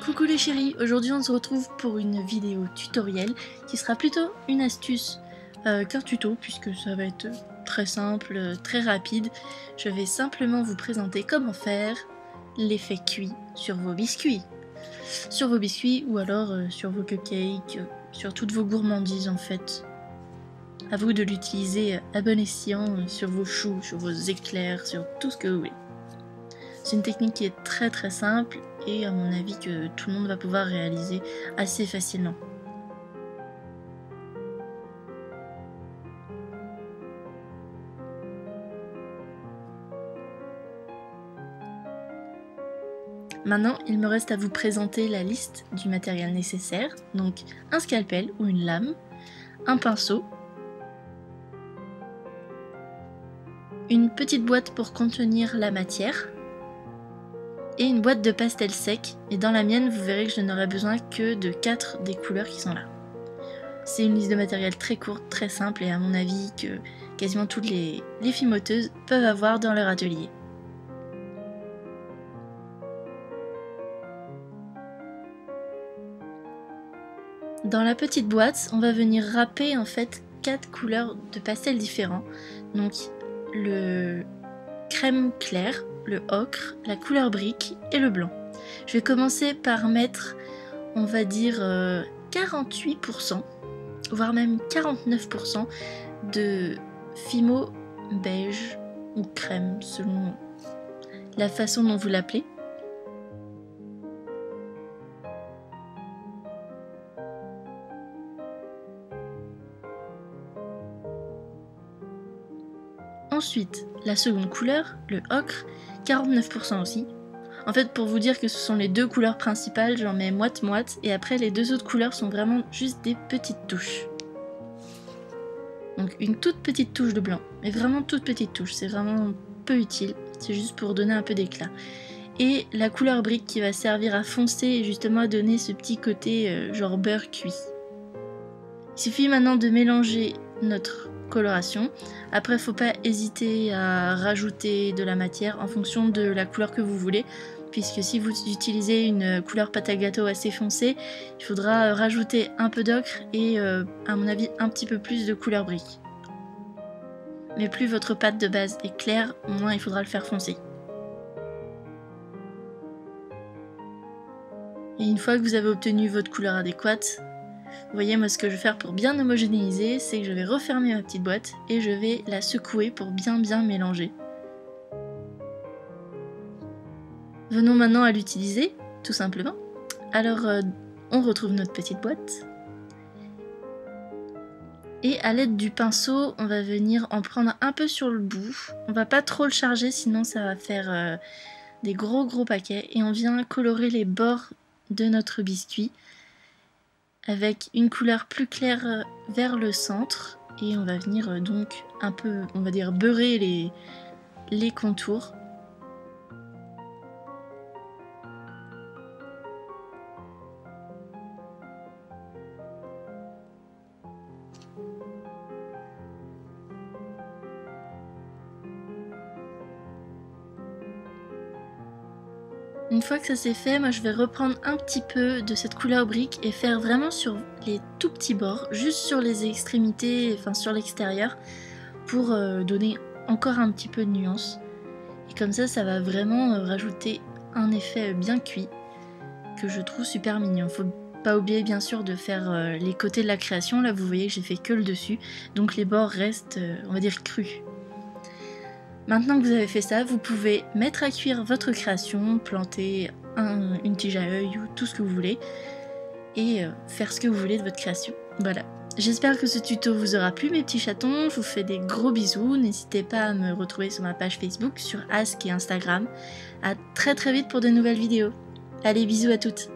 Coucou les chéris, aujourd'hui on se retrouve pour une vidéo tutoriel qui sera plutôt une astuce qu'un tuto puisque ça va être très simple, très rapide. Je vais simplement vous présenter comment faire l'effet cuit sur vos biscuits. Sur vos biscuits ou alors sur vos cupcakes, sur toutes vos gourmandises en fait. À vous de l'utiliser à bon escient sur vos choux, sur vos éclairs, sur tout ce que vous voulez. C'est une technique qui est très simple et à mon avis que tout le monde va pouvoir réaliser assez facilement. Maintenant, il me reste à vous présenter la liste du matériel nécessaire, donc un scalpel ou une lame, un pinceau, une petite boîte pour contenir la matière, et une boîte de pastel sec, et dans la mienne vous verrez que je n'aurai besoin que de 4 des couleurs qui sont là. C'est une liste de matériel très courte, très simple et à mon avis que quasiment toutes les fimoteuses peuvent avoir dans leur atelier. Dans la petite boîte, on va venir râper en fait 4 couleurs de pastel différents, donc le crème clair, le ocre, la couleur brique et le blanc. Je vais commencer par mettre, on va dire 48%, voire même 49% de fimo beige ou crème selon la façon dont vous l'appelez. Ensuite, la seconde couleur, le ocre, 49% aussi. En fait, pour vous dire que ce sont les deux couleurs principales, j'en mets moite-moite, et après les deux autres couleurs sont vraiment juste des petites touches. Donc une toute petite touche de blanc, mais vraiment toute petite touche, c'est vraiment peu utile, c'est juste pour donner un peu d'éclat. Et la couleur brique qui va servir à foncer et justement à donner ce petit côté genre beurre cuit. Il suffit maintenant de mélanger notre coloration. Après, faut pas hésiter à rajouter de la matière en fonction de la couleur que vous voulez, puisque si vous utilisez une couleur pâte à gâteau assez foncée, il faudra rajouter un peu d'ocre et à mon avis un petit peu plus de couleur brique. Mais plus votre pâte de base est claire, moins il faudra le faire foncer. Et une fois que vous avez obtenu votre couleur adéquate, vous voyez, moi ce que je vais faire pour bien homogénéiser, c'est que je vais refermer ma petite boîte et je vais la secouer pour bien mélanger. Venons maintenant à l'utiliser, tout simplement. Alors on retrouve notre petite boîte. Et à l'aide du pinceau, on va venir en prendre un peu sur le bout. On va pas trop le charger, sinon ça va faire des gros paquets. Et on vient colorer les bords de notre biscuit avec une couleur plus claire vers le centre et on va venir donc un peu, on va dire, beurrer les contours. Une fois que ça c'est fait, moi je vais reprendre un petit peu de cette couleur brique et faire vraiment sur les tout petits bords, juste sur les extrémités, enfin sur l'extérieur, pour donner encore un petit peu de nuance. Et comme ça va vraiment rajouter un effet bien cuit, que je trouve super mignon. Faut pas oublier bien sûr de faire les côtés de la création, là vous voyez que j'ai fait que le dessus, donc les bords restent, on va dire, crus. Maintenant que vous avez fait ça, vous pouvez mettre à cuire votre création, planter une tige à œil ou tout ce que vous voulez et faire ce que vous voulez de votre création. Voilà. J'espère que ce tuto vous aura plu mes petits chatons, je vous fais des gros bisous, n'hésitez pas à me retrouver sur ma page Facebook, sur Ask et Instagram. À très vite pour de nouvelles vidéos. Allez, bisous à toutes.